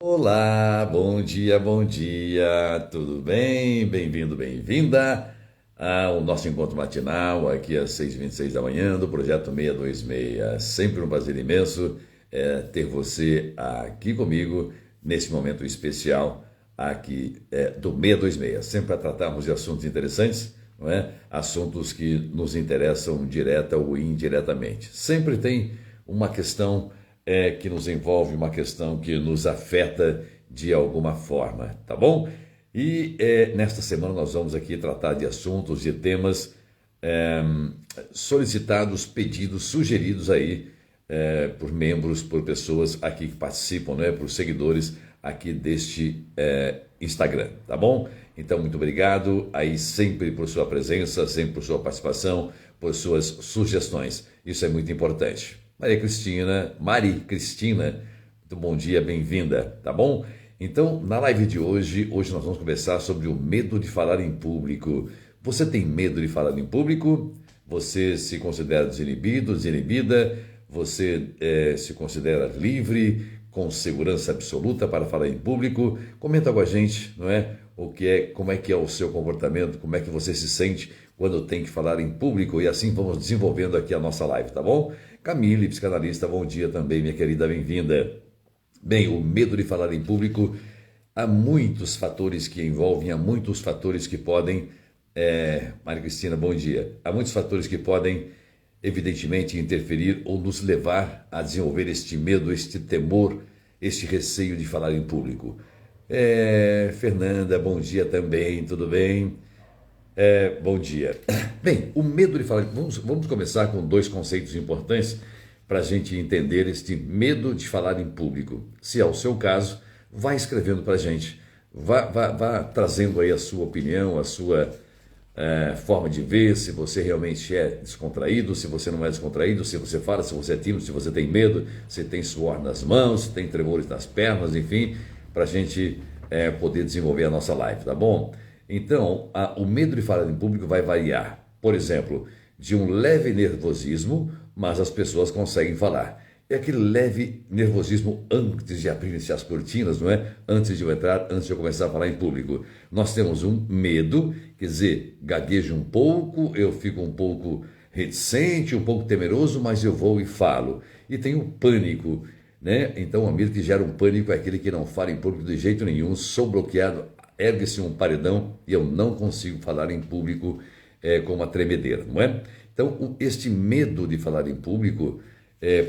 Olá, bom dia, tudo bem? Bem-vindo, bem-vinda ao nosso encontro matinal aqui às 6h26 da manhã do Projeto 626. Sempre um prazer imenso ter você aqui comigo nesse momento especial aqui do 626, sempre para tratarmos de assuntos interessantes, não é? Assuntos que nos interessam direta ou indiretamente. Sempre tem uma questão que nos envolve, uma questão que nos afeta de alguma forma, tá bom? E nesta semana nós vamos aqui tratar de assuntos, de temas solicitados, pedidos, sugeridos aí por membros, por pessoas aqui que participam, né? Por seguidores aqui deste Instagram, tá bom? Então, muito obrigado aí sempre por sua presença, sempre por sua participação, por suas sugestões. Isso é muito importante. Mari Cristina, muito bom dia, bem-vinda, tá bom? Então, na live de hoje nós vamos conversar sobre o medo de falar em público. Você tem medo de falar em público? Você se considera desinibido, desinibida? Você se considera livre, com segurança absoluta para falar em público? Comenta com a gente, não é? Como é que é o seu comportamento, como é que você se sente quando tem que falar em público, e assim vamos desenvolvendo aqui a nossa live, tá bom? Camille, psicanalista, bom dia também, minha querida, bem-vinda. Bem, o medo de falar em público, há muitos fatores que envolvem, há muitos fatores que podem, Maria Cristina, bom dia, há muitos fatores que podem, evidentemente, interferir ou nos levar a desenvolver este medo, este temor, este receio de falar em público. Fernanda, bom dia também, tudo bem? Bom dia. Bem, o medo de falar. Vamos começar com dois conceitos importantes para a gente entender este medo de falar em público. Se é o seu caso, vá escrevendo para a gente. Vá trazendo aí a sua opinião, a sua forma de ver, se você realmente é descontraído, se você não é descontraído, se você fala, se você é tímido, se você tem medo, se tem suor nas mãos, se tem tremores nas pernas, enfim, para a gente poder desenvolver a nossa live, tá bom? Então, o medo de falar em público vai variar. Por exemplo, de um leve nervosismo, mas as pessoas conseguem falar. É aquele leve nervosismo antes de abrir-se as cortinas, não é? Antes de eu entrar, antes de eu começar a falar em público. Nós temos um medo, quer dizer, gaguejo um pouco, eu fico um pouco reticente, um pouco temeroso, mas eu vou e falo. E tem o pânico, né? Então, o medo que gera um pânico é aquele que não fala em público de jeito nenhum, sou bloqueado, ergue-se um paredão e eu não consigo falar em público com uma tremedeira, não é? Então, este medo de falar em público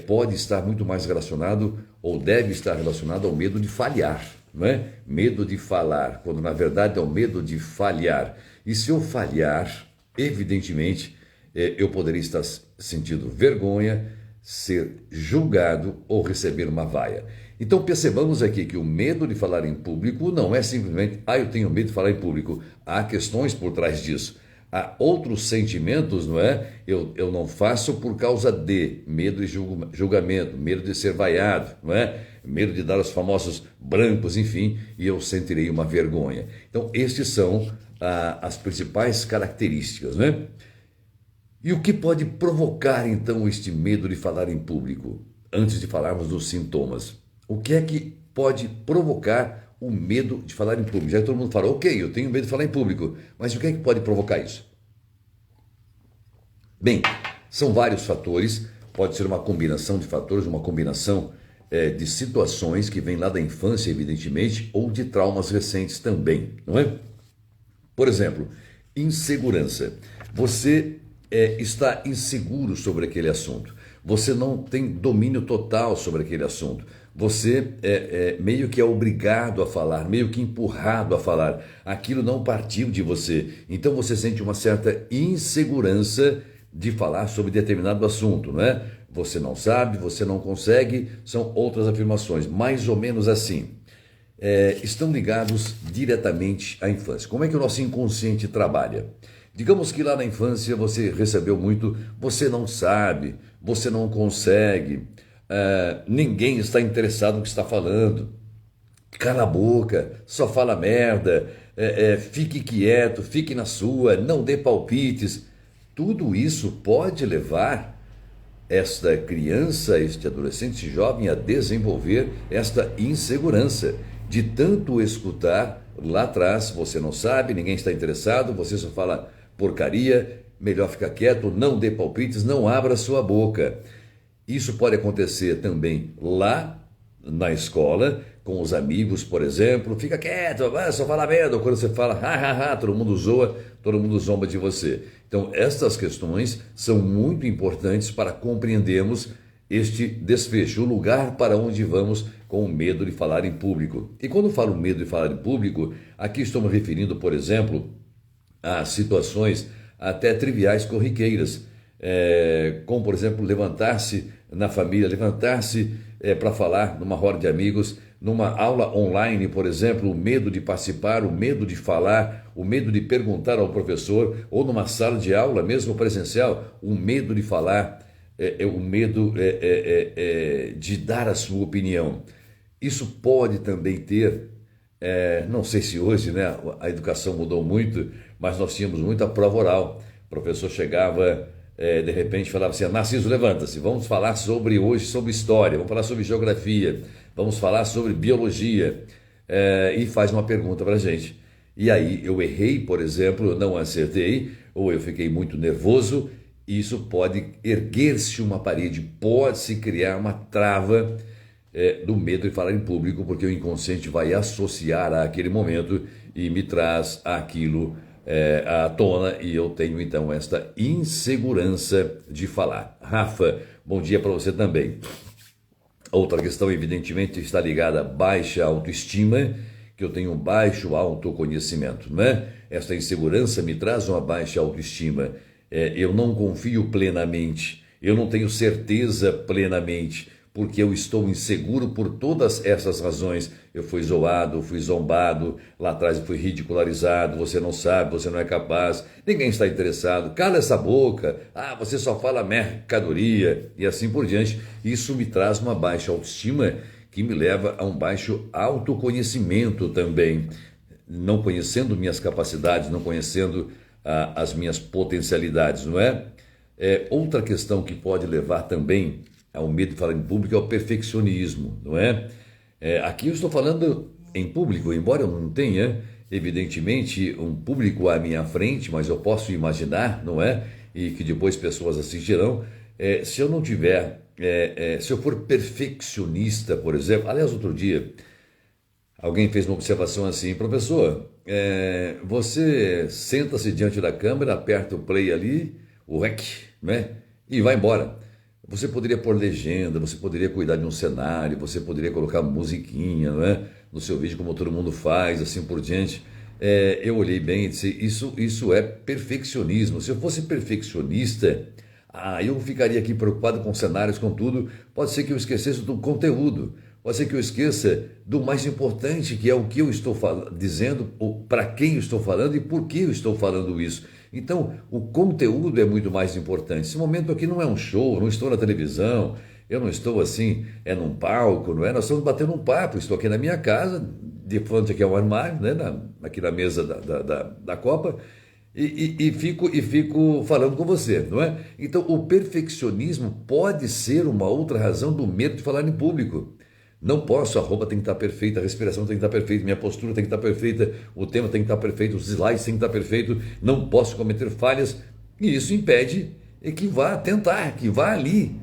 pode estar muito mais relacionado, ou deve estar relacionado ao medo de falhar, não é? Medo de falar, quando na verdade é o medo de falhar. E se eu falhar, evidentemente, eu poderia estar sentindo vergonha, ser julgado ou receber uma vaia. Então percebamos aqui que o medo de falar em público não é simplesmente, eu tenho medo de falar em público. Há questões por trás disso. Há outros sentimentos, não é? Eu não faço por causa de medo de julgamento, medo de ser vaiado, não é? Medo de dar os famosos brancos, enfim, e eu sentirei uma vergonha. Então, estes são as principais características, né? E o que pode provocar, então, este medo de falar em público? Antes de falarmos dos sintomas, o que é que pode provocar o medo de falar em público? Já que todo mundo fala, ok, eu tenho medo de falar em público, mas o que é que pode provocar isso? Bem, são vários fatores, pode ser uma combinação de fatores, uma combinação de situações que vêm lá da infância, evidentemente, ou de traumas recentes também, não é? Por exemplo, insegurança. Você está inseguro sobre aquele assunto. Você não tem domínio total sobre aquele assunto. Você meio que é obrigado a falar, meio que empurrado a falar. Aquilo não partiu de você. Então você sente uma certa insegurança de falar sobre determinado assunto, não é? Você não sabe, você não consegue, são outras afirmações, mais ou menos assim. Estão ligados diretamente à infância. Como é que o nosso inconsciente trabalha? Digamos que lá na infância você recebeu muito, você não sabe, você não consegue, ninguém está interessado no que está falando, cala a boca, só fala merda, fique quieto, fique na sua, não dê palpites. Tudo isso pode levar esta criança, este adolescente, este jovem a desenvolver esta insegurança de tanto escutar lá atrás, você não sabe, ninguém está interessado, você só fala porcaria, melhor ficar quieto, não dê palpites, não abra sua boca. Isso pode acontecer também lá na escola, com os amigos, por exemplo, fica quieto, só fala merda, quando você fala, ha, todo mundo zoa, todo mundo zomba de você. Então, estas questões são muito importantes para compreendermos este desfecho, o lugar para onde vamos com o medo de falar em público. E quando falo medo de falar em público, aqui estou me referindo, por exemplo, a situações até triviais, corriqueiras, como, por exemplo, levantar-se na família, levantar-se para falar numa roda de amigos, numa aula online, por exemplo, o medo de participar, o medo de falar, o medo de perguntar ao professor, ou numa sala de aula, mesmo presencial, o medo de falar, o medo de dar a sua opinião. Isso pode também ter, não sei se hoje, né, a educação mudou muito, mas nós tínhamos muita prova oral. O professor chegava, de repente falava assim, Narciso, levanta-se, vamos falar hoje sobre história, vamos falar sobre geografia, vamos falar sobre biologia, e faz uma pergunta para a gente. E aí eu errei, por exemplo, eu não acertei, ou eu fiquei muito nervoso, e isso pode erguer-se uma parede, pode-se criar uma trava do medo de falar em público, porque o inconsciente vai associar àquele momento e me traz aquilo à tona, e eu tenho então esta insegurança de falar. Rafa, bom dia para você também. Outra questão, evidentemente, está ligada à baixa autoestima, que eu tenho um baixo autoconhecimento, né? Esta insegurança me traz uma baixa autoestima. Eu não confio plenamente, eu não tenho certeza plenamente, porque eu estou inseguro por todas essas razões. Eu fui zoado, fui zombado, lá atrás eu fui ridicularizado, você não sabe, você não é capaz, ninguém está interessado, cala essa boca, você só fala mercadoria, e assim por diante. Isso me traz uma baixa autoestima que me leva a um baixo autoconhecimento também, não conhecendo minhas capacidades, não conhecendo as minhas potencialidades, não é? Outra questão que pode levar também ao medo de falar em público é o perfeccionismo, não é? Aqui eu estou falando em público, embora eu não tenha, evidentemente, um público à minha frente, mas eu posso imaginar, não é? E que depois pessoas assistirão. Se eu não tiver, se eu for perfeccionista, por exemplo, aliás, outro dia, alguém fez uma observação assim, professor, você senta-se diante da câmera, aperta o play ali, o REC, né? E vai embora. Você poderia pôr legenda, você poderia cuidar de um cenário, você poderia colocar musiquinha, não é? No seu vídeo, como todo mundo faz, assim por diante. Eu olhei bem e disse, isso é perfeccionismo. Se eu fosse perfeccionista, eu ficaria aqui preocupado com cenários, com tudo. Pode ser que eu esquecesse do conteúdo, pode ser que eu esqueça do mais importante, que é o que eu estou dizendo, para quem eu estou falando e por que eu estou falando isso. Então, o conteúdo é muito mais importante. Esse momento aqui não é um show, eu não estou na televisão, eu não estou assim, num palco, não é? Nós estamos batendo um papo, estou aqui na minha casa, de frente aqui ao armário, né? Aqui na mesa da Copa, e fico falando com você, não é? Então, o perfeccionismo pode ser uma outra razão do medo de falar em público. Não posso, a roupa tem que estar perfeita, a respiração tem que estar perfeita, minha postura tem que estar perfeita, o tema tem que estar perfeito, os slides tem que estar perfeito, não posso cometer falhas, e isso impede que vá tentar, que vá ali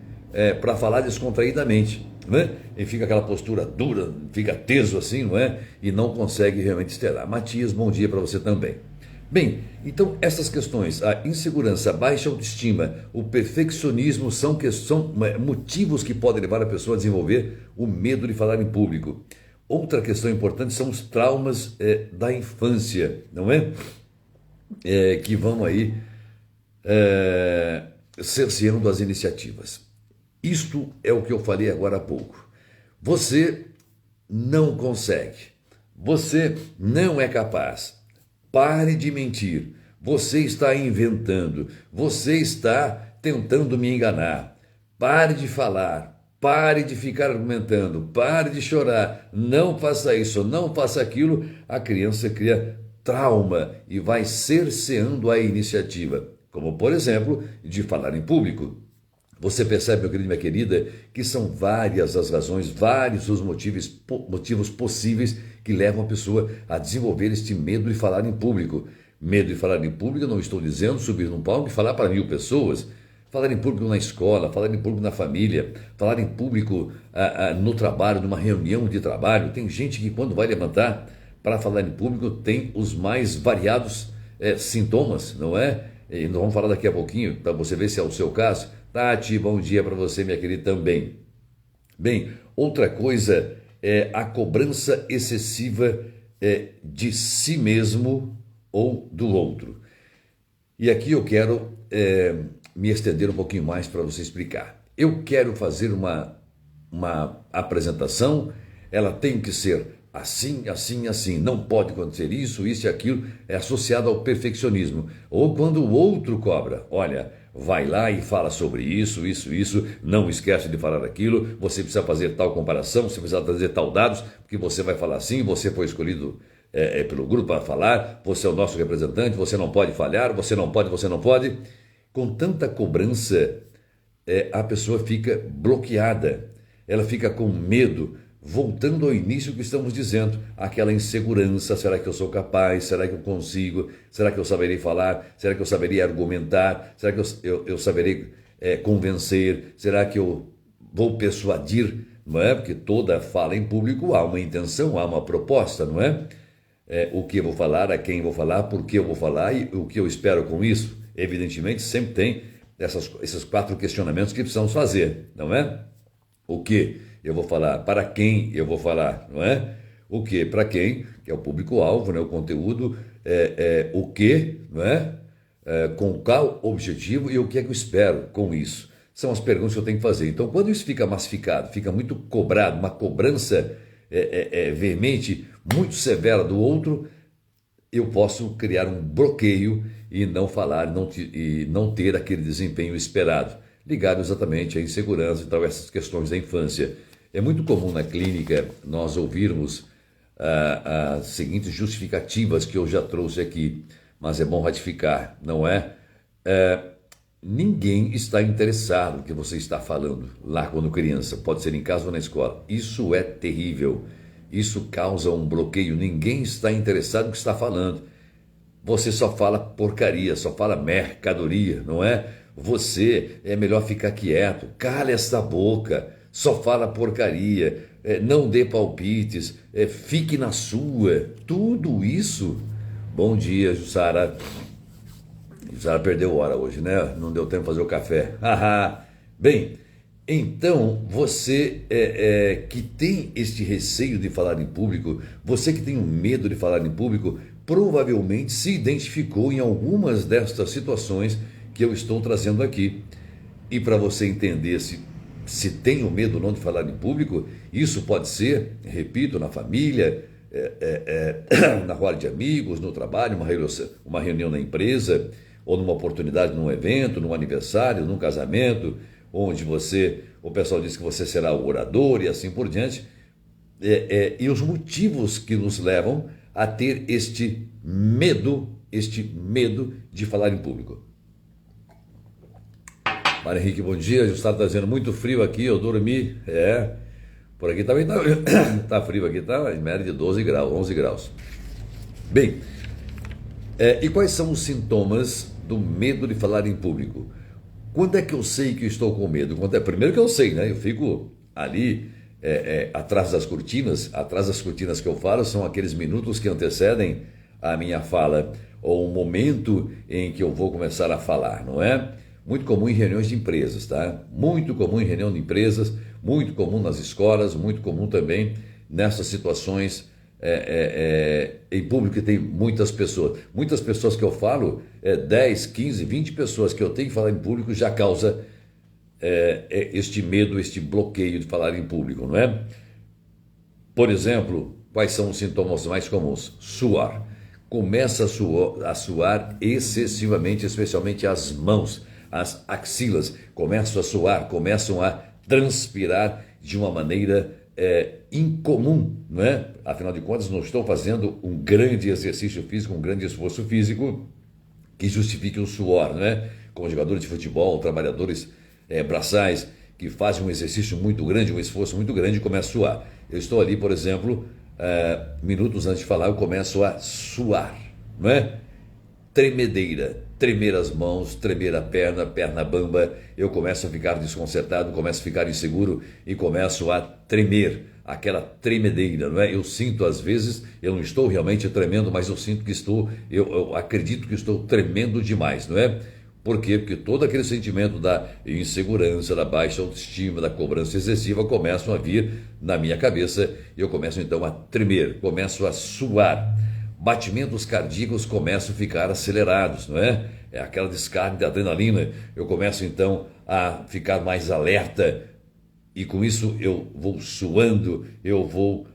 para falar descontraídamente, não é? E fica aquela postura dura, fica teso assim, não é? E não consegue realmente estelar. Matias, bom dia para você também. Bem, então essas questões, a insegurança, a baixa autoestima, o perfeccionismo são motivos que podem levar a pessoa a desenvolver o medo de falar em público. Outra questão importante são os traumas da infância, não é? Que vão aí cerceando as iniciativas. Isto é o que eu falei agora há pouco. Você não consegue, você não é capaz. Pare de mentir, você está inventando, você está tentando me enganar. Pare de falar, pare de ficar argumentando, pare de chorar, não faça isso, não faça aquilo. A criança cria trauma e vai cerceando a iniciativa, como por exemplo, de falar em público. Você percebe, meu querido e minha querida, que são várias as razões, vários os motivos possíveis que levam a pessoa a desenvolver este medo de falar em público. Medo de falar em público, eu não estou dizendo subir num palco e falar para 1000 pessoas. Falar em público na escola, falar em público na família, falar em público no trabalho, numa reunião de trabalho. Tem gente que quando vai levantar para falar em público tem os mais variados sintomas, não é? E nós vamos falar daqui a pouquinho, para você ver se é o seu caso. Tati, bom dia para você, minha querida, também. Bem, outra coisa é a cobrança excessiva de si mesmo ou do outro. E aqui eu quero me estender um pouquinho mais para você explicar. Eu quero fazer uma apresentação, ela tem que ser assim, assim, assim. Não pode acontecer isso, isso e aquilo. É associado ao perfeccionismo. Ou quando o outro cobra, olha, vai lá e fala sobre isso, isso, isso. Não esquece de falar aquilo. Você precisa fazer tal comparação, você precisa trazer tal dados, porque você vai falar assim, você foi escolhido pelo grupo para falar, você é o nosso representante, você não pode falhar, você não pode, você não pode. Com tanta cobrança, a pessoa fica bloqueada, ela fica com medo. Voltando ao início que estamos dizendo, aquela insegurança, será que eu sou capaz, será que eu consigo, será que eu saberei falar, será que eu saberei argumentar, será que eu saberei convencer, será que eu vou persuadir, não é? Porque toda fala em público há uma intenção, há uma proposta, não é? O que eu vou falar, a quem eu vou falar, por que eu vou falar e o que eu espero com isso. Evidentemente, sempre tem esses 4 questionamentos que precisamos fazer, não é? O que eu vou falar, para quem eu vou falar, não é? O que, para quem, que é o público-alvo, né? O conteúdo, o que, não é? Com qual objetivo e o que é que eu espero com isso. São as perguntas que eu tenho que fazer. Então, quando isso fica massificado, fica muito cobrado, uma cobrança veemente, muito severa do outro, eu posso criar um bloqueio e não falar e não ter aquele desempenho esperado, ligado exatamente à insegurança e tal, essas questões da infância. É muito comum na clínica nós ouvirmos as seguintes justificativas que eu já trouxe aqui, mas é bom ratificar, não é? Ninguém está interessado no que você está falando lá quando criança, pode ser em casa ou na escola. Isso é terrível, isso causa um bloqueio, ninguém está interessado no que está falando. Você só fala porcaria, só fala mercadoria, não é? Você é melhor ficar quieto, cala essa boca, só fala porcaria, não dê palpites, fique na sua, tudo isso. Bom dia, Jussara. Jussara perdeu hora hoje, né? Não deu tempo de fazer o café. Bem, então você que tem este receio de falar em público, você que tem um medo de falar em público, provavelmente se identificou em algumas destas situações que eu estou trazendo aqui. E para você entender se tem o medo ou não de falar em público, isso pode ser, repito, na família, na roda de amigos, no trabalho, uma reunião na empresa, ou numa oportunidade, num evento, num aniversário, num casamento, onde o pessoal diz que você será o orador e assim por diante. E os motivos que nos levam a ter este medo de falar em público. Mário Henrique, bom dia. O estado está dizendo muito frio aqui, eu dormi. Por aqui também tá frio, aqui está em média de 12 graus, 11 graus. Bem, e quais são os sintomas do medo de falar em público? Quando é que eu sei que eu estou com medo? Primeiro que eu sei, né? Eu fico ali atrás das cortinas que eu falo, são aqueles minutos que antecedem a minha fala, ou o momento em que eu vou começar a falar, não é? Muito comum em reuniões de empresas, tá? Muito comum em reunião de empresas, muito comum nas escolas, muito comum também nessas situações em público que tem muitas pessoas. Muitas pessoas que eu falo, 10, 15, 20 pessoas que eu tenho que falar em público já causa este medo, este bloqueio de falar em público, não é? Por exemplo, quais são os sintomas mais comuns? Suar. Começa a suar excessivamente, especialmente as mãos, as axilas começam a suar, começam a transpirar de uma maneira incomum, não é? Afinal de contas, não estou fazendo um grande exercício físico, um grande esforço físico que justifique o suor, não é? Como jogadores de futebol, trabalhadores braçais, que fazem um exercício muito grande, um esforço muito grande e começa a suar. Eu estou ali, por exemplo, minutos antes de falar, eu começo a suar, não é? Tremedeira, tremer as mãos, tremer a perna, perna bamba, eu começo a ficar desconcertado, começo a ficar inseguro e começo a tremer, aquela tremedeira, não é? Eu sinto às vezes, eu não estou realmente tremendo, mas eu sinto que eu acredito que estou tremendo demais, não é? Por quê? Porque todo aquele sentimento da insegurança, da baixa autoestima, da cobrança excessiva começam a vir na minha cabeça e eu começo então a tremer, começo a suar. Batimentos cardíacos começam a ficar acelerados, não é? É aquela descarga de adrenalina. Eu começo então a ficar mais alerta e com isso eu vou suando, eu vou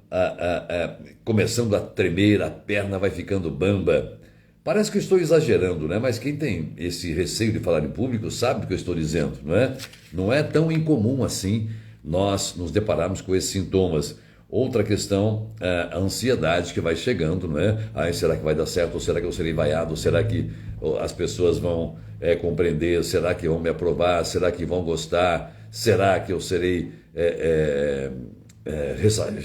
começando a tremer, a perna vai ficando bamba. Parece que eu estou exagerando, né? Mas quem tem esse receio de falar em público sabe o que eu estou dizendo, não é? Não é tão incomum assim nós nos depararmos com esses sintomas. Outra questão, a ansiedade que vai chegando, não é? Será que vai dar certo? Ou será que eu serei vaiado? Ou será que as pessoas vão compreender? Será que vão me aprovar? Será que vão gostar? Será que eu serei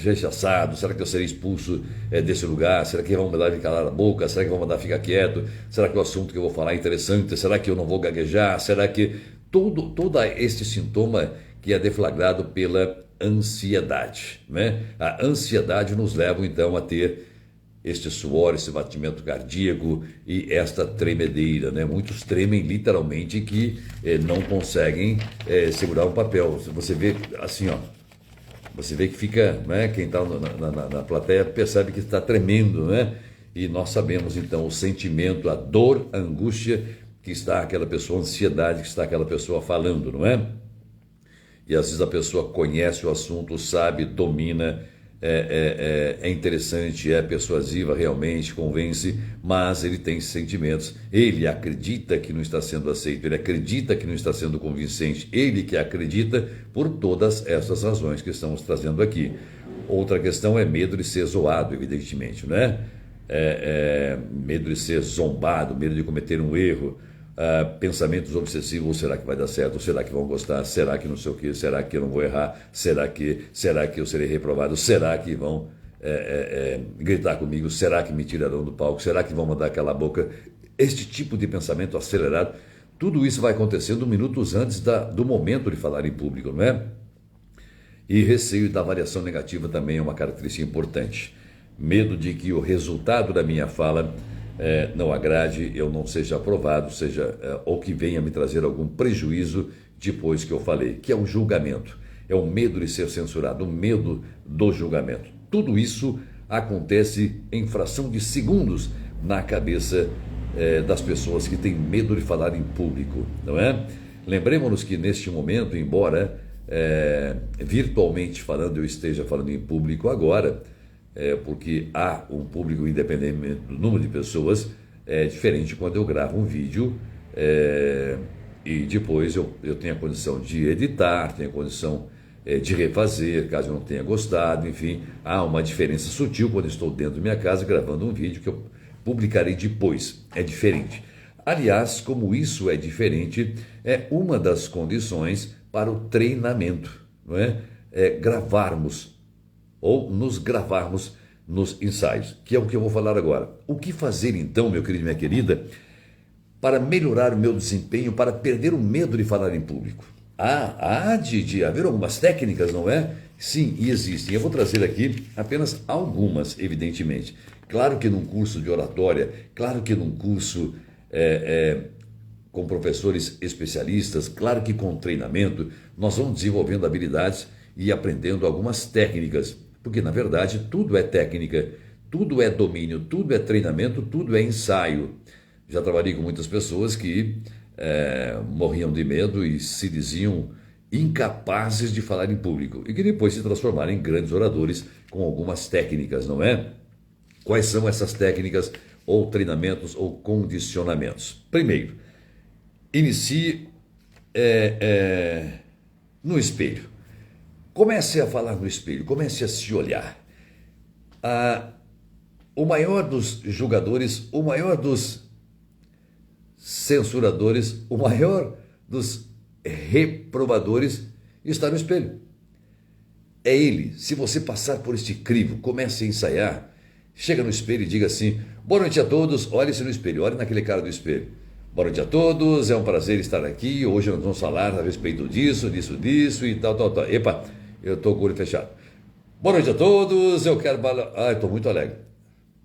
rechaçado? Será que eu serei expulso desse lugar? Será que vão mandar me calar a boca? Será que vão mandar ficar quieto? Será que o assunto que eu vou falar é interessante? Será que eu não vou gaguejar? Será que todo este sintoma que é deflagrado pela ansiedade, né? A ansiedade nos leva então a ter este suor, esse batimento cardíaco e esta tremedeira, né? Muitos tremem literalmente que não conseguem segurar um papel. Você vê assim, ó, você vê que fica, né? Quem está na plateia percebe que está tremendo, né? E nós sabemos então o sentimento, a dor, a angústia que está aquela pessoa, a ansiedade que está aquela pessoa falando, não é? E às vezes a pessoa conhece o assunto, sabe, domina, é interessante, é persuasiva realmente, convence, mas ele tem sentimentos. Ele acredita que não está sendo aceito, ele acredita que não está sendo convincente, ele que acredita por todas essas razões que estamos trazendo aqui. Outra questão é medo de ser zoado, evidentemente, né? Medo de ser zombado, medo de cometer um erro. Pensamentos obsessivos, ou será que vai dar certo, ou será que vão gostar, será que não sei o que, será que eu não vou errar, será que eu serei reprovado, será que vão gritar comigo, será que me tirarão do palco, será que vão mandar calar a boca, este tipo de pensamento acelerado, tudo isso vai acontecendo minutos antes do momento de falar em público, não é? E receio da avaliação negativa também é uma característica importante, medo de que o resultado da minha fala não agrade, eu não seja aprovado, ou que venha me trazer algum prejuízo depois que eu falei, que é o julgamento, é o medo de ser censurado, o medo do julgamento. Tudo isso acontece em fração de segundos na cabeça das pessoas que têm medo de falar em público, não é? Lembremos-nos que neste momento, embora virtualmente falando, eu esteja falando em público agora, porque há um público independente do número de pessoas, diferente quando eu gravo um vídeo e depois eu tenho a condição de editar, tenho a condição de refazer, caso eu não tenha gostado, enfim, há uma diferença sutil quando estou dentro da minha casa gravando um vídeo que eu publicarei depois, é diferente. Aliás, como isso é diferente, é uma das condições para o treinamento, não é? Gravarmos ou nos gravarmos nos ensaios, que é o que eu vou falar agora. O que fazer então, meu querido e minha querida, para melhorar o meu desempenho, para perder o medo de falar em público? Há de haver algumas técnicas, não é? Sim, e existem. Eu vou trazer aqui apenas algumas, evidentemente. Claro que num curso de oratória, claro que num curso com professores especialistas, claro que com treinamento, nós vamos desenvolvendo habilidades e aprendendo algumas técnicas, porque na verdade tudo é técnica, tudo é domínio, tudo é treinamento, tudo é ensaio. Já trabalhei com muitas pessoas que morriam de medo e se diziam incapazes de falar em público e que depois se transformaram em grandes oradores com algumas técnicas, não é? Quais são essas técnicas ou treinamentos ou condicionamentos? Primeiro, inicie no espelho. Comece a falar no espelho, comece a se olhar. O maior dos julgadores, o maior dos censuradores, o maior dos reprovadores está no espelho. É ele. Se você passar por este crivo, comece a ensaiar, chega no espelho e diga assim: boa noite a todos, olhe-se no espelho, olhe naquele cara do espelho. Boa noite a todos, é um prazer estar aqui, hoje nós vamos falar a respeito disso e tal. Epa, eu estou com o olho fechado. Boa noite a todos, eu quero... eu estou muito alegre.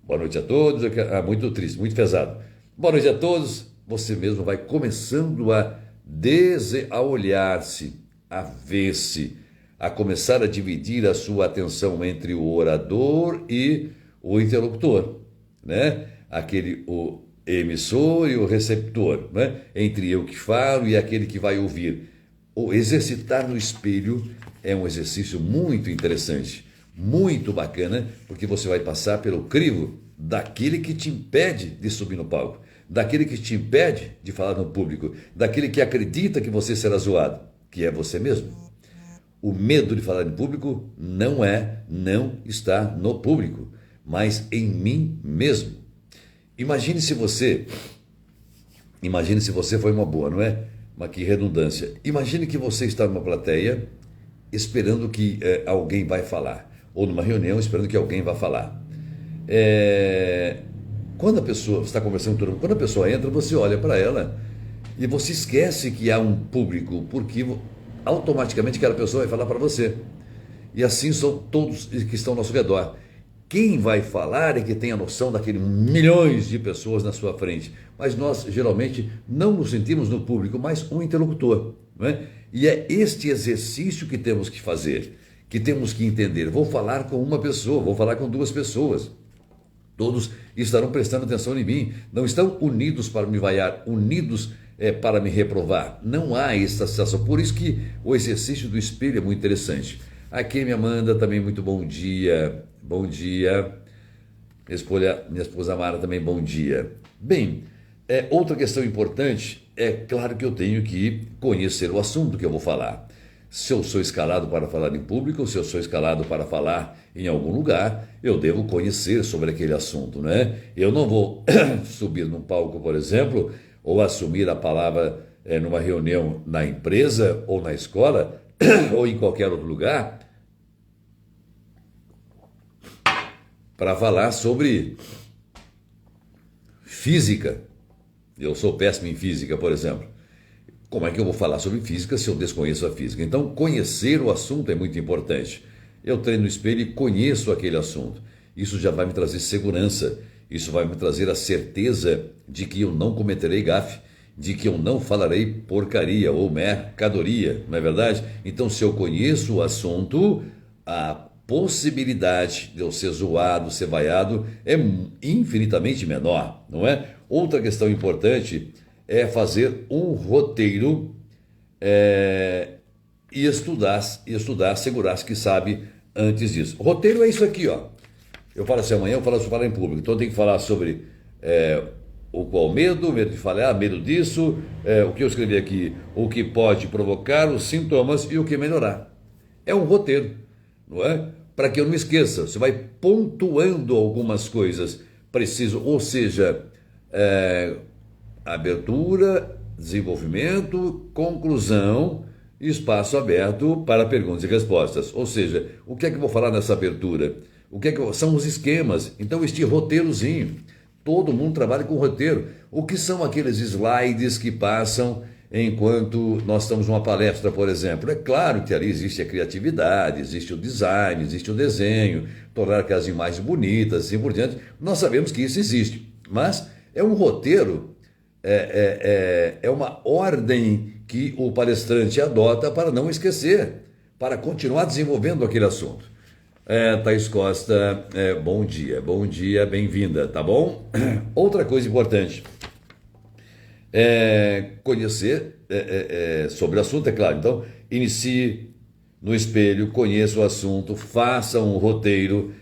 Boa noite a todos, eu quero... muito triste, muito pesado. Boa noite a todos, você mesmo vai começando a olhar-se, a ver-se, a começar a dividir a sua atenção entre o orador e o interlocutor, né? O emissor e o receptor, né? Entre eu que falo e aquele que vai ouvir. O exercitar no espelho é um exercício muito interessante, muito bacana, porque você vai passar pelo crivo daquele que te impede de subir no palco, daquele que te impede de falar no público, daquele que acredita que você será zoado, que é você mesmo. O medo de falar em público não está no público, mas em mim mesmo. Imagine se você foi uma boa, não é? Mas que redundância. Imagine que você está numa plateia esperando que alguém vai falar, ou numa reunião esperando que alguém vá falar. Quando a pessoa, você está conversando com todo mundo, quando a pessoa entra, você olha para ela e você esquece que há um público, porque automaticamente aquela pessoa vai falar para você. E assim são todos que estão ao nosso redor. Quem vai falar é que tem a noção daqueles milhões de pessoas na sua frente. Mas nós, geralmente, não nos sentimos no público, mas um interlocutor. Não é? E é este exercício que temos que fazer, que temos que entender. Vou falar com uma pessoa, vou falar com duas pessoas. Todos estarão prestando atenção em mim. Não estão unidos para me vaiar, unidos para me reprovar. Não há essa sensação. Por isso que o exercício do espelho é muito interessante. Aqui me Amanda também, muito bom dia. Bom dia. Minha esposa Mara também, bom dia. Bem, outra questão importante, é claro que eu tenho que conhecer o assunto que eu vou falar. Se eu sou escalado para falar em público, se eu sou escalado para falar em algum lugar, eu devo conhecer sobre aquele assunto, né? Eu não vou subir num palco, por exemplo, ou assumir a palavra numa reunião na empresa ou na escola ou em qualquer outro lugar para falar sobre física. Eu sou péssimo em física, por exemplo. Como é que eu vou falar sobre física se eu desconheço a física? Então, conhecer o assunto é muito importante. Eu treino no espelho e conheço aquele assunto. Isso já vai me trazer segurança. Isso vai me trazer a certeza de que eu não cometerei gafe, de que eu não falarei porcaria ou mercadoria, não é verdade? Então, se eu conheço o assunto, a possibilidade de eu ser zoado, ser vaiado, é infinitamente menor, não é? Outra questão importante é fazer um roteiro e estudar, assegurar-se que sabe antes disso. O roteiro é isso aqui, ó. Eu falo assim amanhã, eu falo em público, então eu tenho que falar sobre o medo de falar, medo disso, o que eu escrevi aqui, o que pode provocar, os sintomas e o que melhorar. É um roteiro, não é? Para que eu não esqueça, você vai pontuando algumas coisas preciso, ou seja, abertura, desenvolvimento, conclusão, espaço aberto para perguntas e respostas. Ou seja, o que é que eu vou falar nessa abertura? São os esquemas. Então, este roteirozinho, todo mundo trabalha com roteiro. O que são aqueles slides que passam enquanto nós estamos numa palestra, por exemplo? É claro que ali existe a criatividade, existe o design, existe o desenho, tornar aquelas imagens bonitas, assim por diante. Nós sabemos que isso existe, mas é um roteiro, é uma ordem que o palestrante adota para não esquecer, para continuar desenvolvendo aquele assunto. Thaís Costa, bom dia, bem-vinda, tá bom? Outra coisa importante, conhecer sobre o assunto, é claro. Então, inicie no espelho, conheça o assunto, faça um roteiro.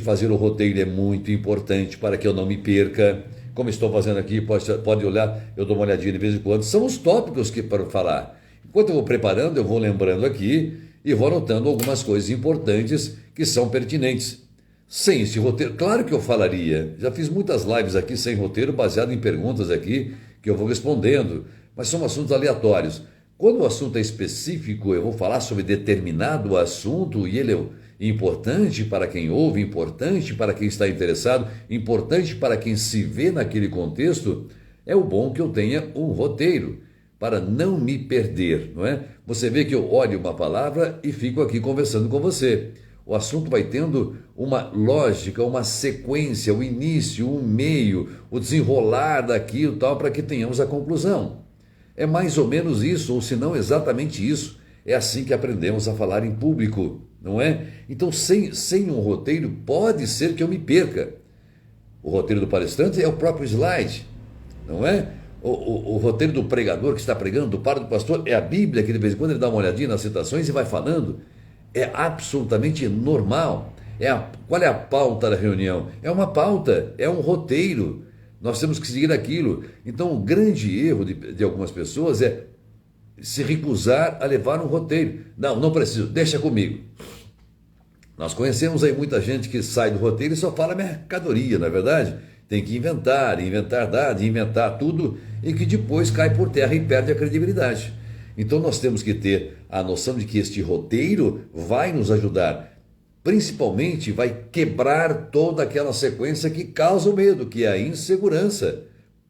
Fazer o roteiro é muito importante para que eu não me perca. Como estou fazendo aqui, pode olhar, eu dou uma olhadinha de vez em quando. São os tópicos que para falar. Enquanto eu vou preparando, eu vou lembrando aqui e vou anotando algumas coisas importantes que são pertinentes. Sem esse roteiro, claro que eu falaria. Já fiz muitas lives aqui sem roteiro, baseado em perguntas aqui que eu vou respondendo, mas são assuntos aleatórios. Quando o assunto é específico, eu vou falar sobre determinado assunto e ele é importante para quem ouve, importante para quem está interessado, importante para quem se vê naquele contexto, é o bom que eu tenha um roteiro para não me perder, não é? Você vê que eu olho uma palavra e fico aqui conversando com você. O assunto vai tendo uma lógica, uma sequência, o início, o meio, o desenrolar daquilo tal, para que tenhamos a conclusão. É mais ou menos isso, ou se não exatamente isso. É assim que aprendemos a falar em público, não é? Então, sem um roteiro, pode ser que eu me perca. O roteiro do palestrante é o próprio slide, não é? O roteiro do pregador que está pregando, do padre, do pastor, é a Bíblia, que de vez em quando ele dá uma olhadinha nas citações e vai falando. É absolutamente normal. Qual é a pauta da reunião? É uma pauta, é um roteiro. Nós temos que seguir aquilo. Então, o grande erro de algumas pessoas é se recusar a levar um roteiro. Não preciso, deixa comigo. Nós conhecemos aí muita gente que sai do roteiro e só fala mercadoria, não é verdade? Tem que inventar dados, inventar tudo e que depois cai por terra e perde a credibilidade. Então nós temos que ter a noção de que este roteiro vai nos ajudar. Principalmente vai quebrar toda aquela sequência que causa o medo, que é a insegurança,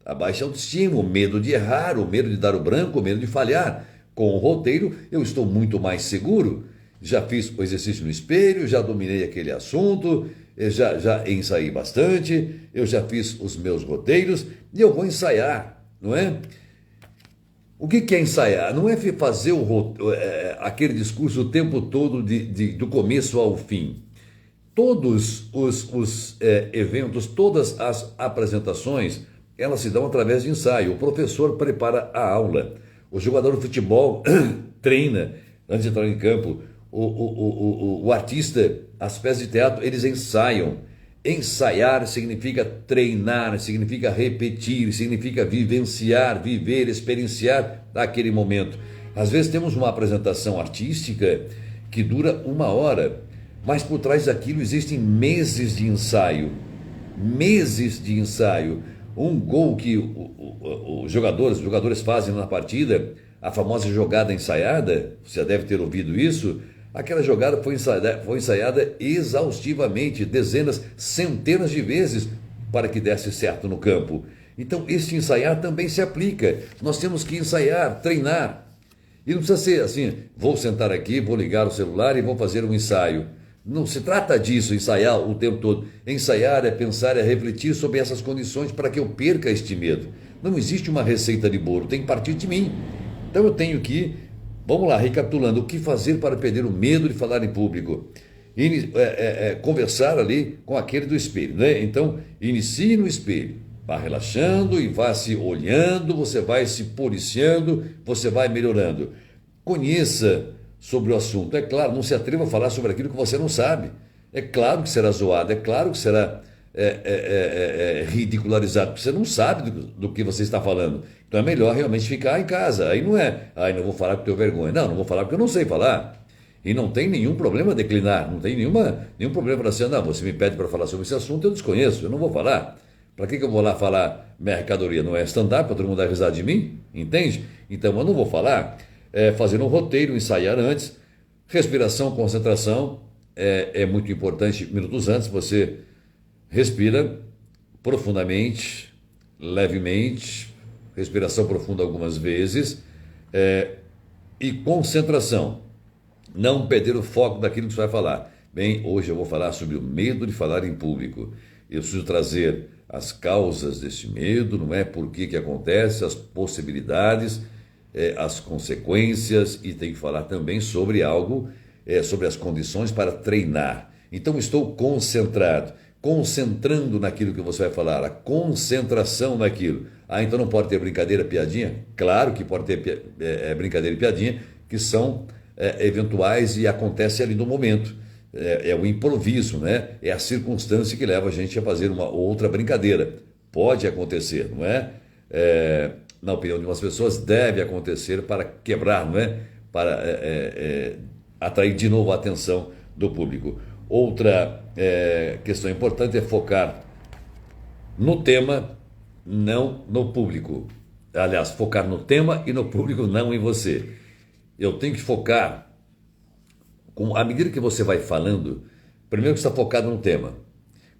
a baixa autoestima, o medo de errar, o medo de dar o branco, o medo de falhar. Com o roteiro eu estou muito mais seguro. Já fiz o exercício no espelho, já dominei aquele assunto, já ensaiei bastante, eu já fiz os meus roteiros e eu vou ensaiar, não é? O que é ensaiar? Não é fazer aquele discurso o tempo todo do começo ao fim. Todos os eventos, todas as apresentações, elas se dão através de ensaio. O professor prepara a aula, o jogador de futebol treina antes de entrar em campo, o artista, as peças de teatro, eles ensaiam. Ensaiar significa treinar, significa repetir, significa vivenciar, viver, experienciar aquele momento. Às vezes temos uma apresentação artística que dura 1 hora, mas por trás daquilo existem meses de ensaio. Meses de ensaio. Um gol que os jogadores fazem na partida, a famosa jogada ensaiada, você já deve ter ouvido isso. Aquela jogada foi ensaiada exaustivamente, dezenas, centenas de vezes para que desse certo no campo. Então, este ensaiar também se aplica. Nós temos que ensaiar, treinar. E não precisa ser assim, vou sentar aqui, vou ligar o celular e vou fazer um ensaio. Não se trata disso, ensaiar o tempo todo. Ensaiar é pensar, é refletir sobre essas condições para que eu perca este medo. Não existe uma receita de bolo, tem que partir de mim. Então eu tenho que, vamos lá, recapitulando, o que fazer para perder o medo de falar em público? Conversar ali com aquele do espelho, né? Então, inicie no espelho, vá relaxando e vá se olhando, você vai se policiando, você vai melhorando. Conheça sobre o assunto. É claro, não se atreva a falar sobre aquilo que você não sabe. É claro que será zoado, é claro que será ridicularizado, porque você não sabe do que você está falando. Então é melhor realmente ficar em casa. Aí não vou falar porque tenho vergonha. Não vou falar porque eu não sei falar. E não tem nenhum problema declinar, não tem nenhum problema para ser, você me pede para falar sobre esse assunto, eu desconheço, eu não vou falar. Para que eu vou lá falar mercadoria? Não é stand-up para todo mundo dar risada de mim? Entende? Então eu não vou falar. Fazer um roteiro, ensaiar antes. Respiração, concentração, é muito importante. Minutos antes você respira profundamente, levemente, respiração profunda algumas vezes, e concentração. Não perder o foco daquilo que você vai falar. Bem, hoje eu vou falar sobre o medo de falar em público. Eu preciso trazer as causas desse medo, não é? Por que acontece, as possibilidades, as consequências, e tem que falar também sobre algo, sobre as condições para treinar. Então estou concentrando naquilo que você vai falar, a concentração naquilo. Então não pode ter brincadeira, piadinha? Claro que pode ter brincadeira e piadinha, que são eventuais e acontece ali no momento. É o improviso, né? É a circunstância que leva a gente a fazer uma outra brincadeira. Pode acontecer, não é? Na opinião de umas pessoas, deve acontecer para quebrar, não é? Para atrair de novo a atenção do público. Outra questão importante é focar no tema, não no público. Aliás, focar no tema e no público, não em você. eu tenho que focar, à medida que você vai falando, primeiro que você está focado no tema.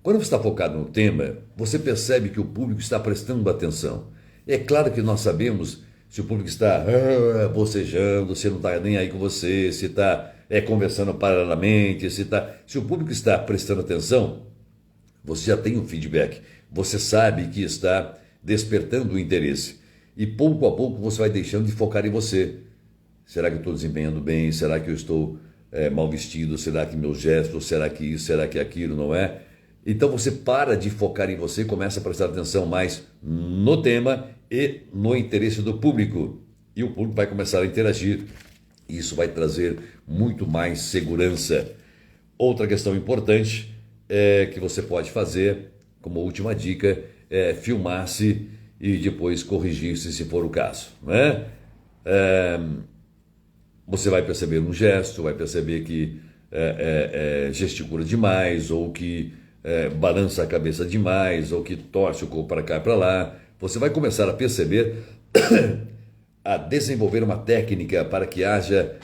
Quando você está focado no tema, você percebe que o público está prestando atenção. É claro que nós sabemos se o público está bocejando, se não está nem aí com você, se está conversando paralelamente, se o público está prestando atenção, você já tem um feedback. Você sabe que está despertando o interesse. E pouco a pouco você vai deixando de focar em você. Será que eu estou desempenhando bem? Será que eu estou mal vestido? Será que meus gestos? Será que isso? Será que aquilo? Não é? Então você para de focar em você e começa a prestar atenção mais no tema e no interesse do público. E o público vai começar a interagir. Isso vai trazer muito mais segurança. Outra questão importante que você pode fazer, como última dica, é filmar-se e depois corrigir-se se for o caso. Não é? Você vai perceber um gesto, vai perceber que gesticula demais, ou que balança a cabeça demais, ou que torce o corpo para cá e para lá. Você vai começar a perceber, a desenvolver uma técnica para que haja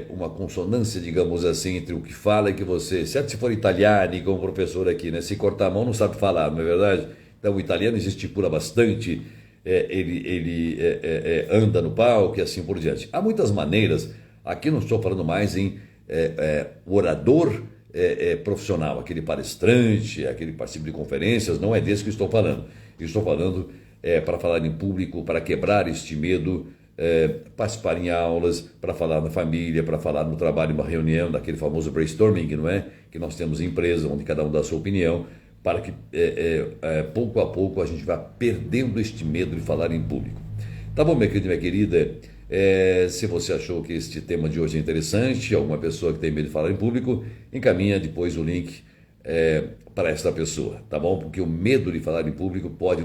uma consonância, digamos assim, entre o que fala e que você... Certo, se for italiano, como o professor aqui, né? Se cortar a mão não sabe falar, não é verdade? Então o italiano gesticula bastante, ele anda no palco e assim por diante. Há muitas maneiras, aqui não estou falando mais em orador profissional, aquele palestrante, aquele participe de conferências, não é desse que estou falando. Eu estou falando para falar em público, para quebrar este medo, participar em aulas, para falar na família, para falar no trabalho, uma reunião, daquele famoso brainstorming, não é? Que nós temos em empresa, onde cada um dá a sua opinião, para que pouco a pouco a gente vá perdendo este medo de falar em público. Tá bom, minha querida, minha querida? Se você achou que este tema de hoje é interessante, alguma pessoa que tem medo de falar em público, encaminha depois o link para esta pessoa, tá bom? Porque o medo de falar em público pode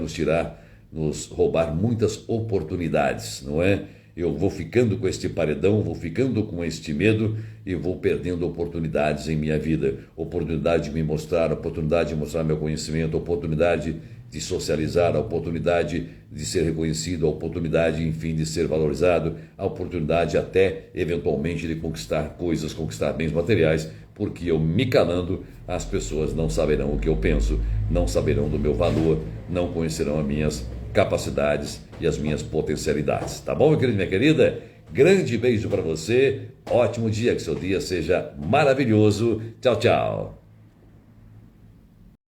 nos roubar muitas oportunidades, não é? Eu vou ficando com este paredão, vou ficando com este medo e vou perdendo oportunidades em minha vida. Oportunidade de me mostrar, oportunidade de mostrar meu conhecimento, oportunidade de socializar, a oportunidade de ser reconhecido, a oportunidade, enfim, de ser valorizado, a oportunidade até, eventualmente, de conquistar coisas, conquistar bens materiais, porque eu me calando, as pessoas não saberão o que eu penso, não saberão do meu valor, não conhecerão as minhas capacidades e as minhas potencialidades. Tá bom, meu querido, minha querida? Grande beijo para você, ótimo dia, que seu dia seja maravilhoso. Tchau, tchau.